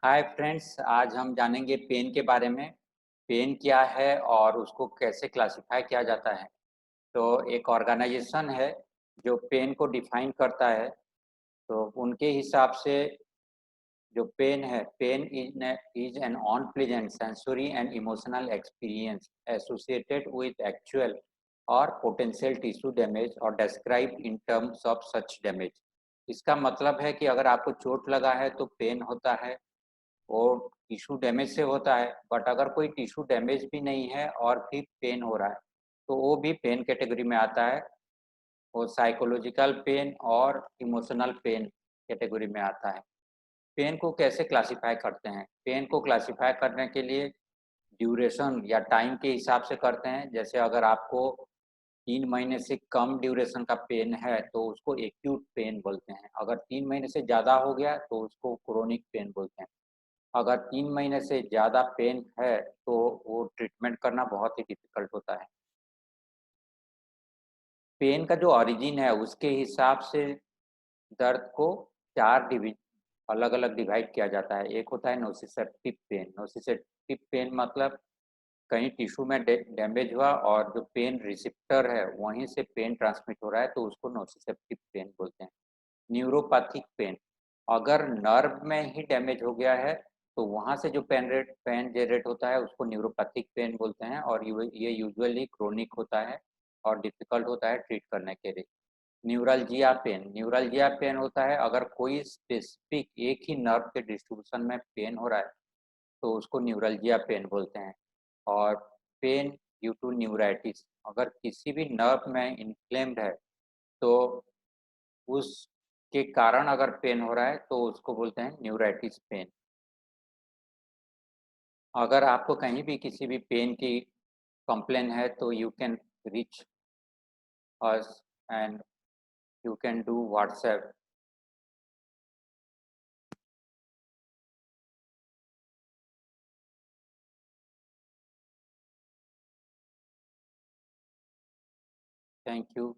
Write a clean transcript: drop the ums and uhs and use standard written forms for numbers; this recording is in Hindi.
हाय फ्रेंड्स, आज हम जानेंगे पेन के बारे में। पेन क्या है और उसको कैसे क्लासिफाई किया जाता है। तो एक ऑर्गेनाइजेशन है जो पेन को डिफाइन करता है। तो उनके हिसाब से जो पेन है, pain is an unpleasant sensory and emotional experience associated with actual और पोटेंशियल टिश्यू डैमेज और describe in terms of such damage. इसका मतलब है कि अगर आपको चोट लगा है तो पेन होता है, वो टिश्यू डैमेज से होता है। बट अगर कोई टिश्यू डैमेज भी नहीं है और भी पेन हो रहा है तो वो भी पेन कैटेगरी में आता है। वो साइकोलॉजिकल पेन और इमोशनल पेन कैटेगरी में आता है। पेन को कैसे क्लासिफाई करते हैं? पेन को क्लासिफाई करने के लिए ड्यूरेशन या टाइम के हिसाब से करते हैं। जैसे अगर आपको 3 महीने से कम ड्यूरेशन का पेन है तो उसको एक्यूट पेन बोलते हैं। अगर 3 महीने से ज़्यादा हो गया तो उसको क्रोनिक पेन बोलते हैं। अगर 3 महीने से ज़्यादा पेन है, तो वो ट्रीटमेंट करना बहुत ही डिफ़िकल्ट होता है। पेन का जो ओरिजिन है, उसके हिसाब से दर्द को 4 अलग-अलग डिवाइड किया जाता है। एक होता है नोसिसेप्टिव पेन। नोसिसेप्टिव पेन मतलब कहीं टिश्यू में डैमेज हुआ और जो पेन रिसेप्टर है, वहीं से पेन ट्रांसमिट हो रहा है, तो उसको नोसिसेप्टिव पेन बोलते हैं। न्यूरोपैथिक पेन, अगर नर्व में ही डैमेज हो गया है तो वहाँ से जो पेन जनरेट होता है उसको न्यूरोपैथिक पेन बोलते हैं और ये यूजुअली क्रोनिक होता है और डिफ़िकल्ट होता है ट्रीट करने के लिए। न्यूरल्जिया पेन होता है अगर कोई स्पेसिफिक एक ही नर्व के डिस्ट्रीब्यूशन में पेन हो रहा है तो उसको न्यूरल्जिया पेन बोलते हैं। और पेन ड्यू टू न्यूराइटिस, अगर किसी भी नर्व में इन्फ्लेम्ड है तो उसके कारण अगर पेन हो रहा है तो उसको बोलते हैं न्यूराइटिस पेन। अगर आपको कहीं भी किसी भी पेन की कंप्लेन है तो you can reach us and you can do WhatsApp. Thank you.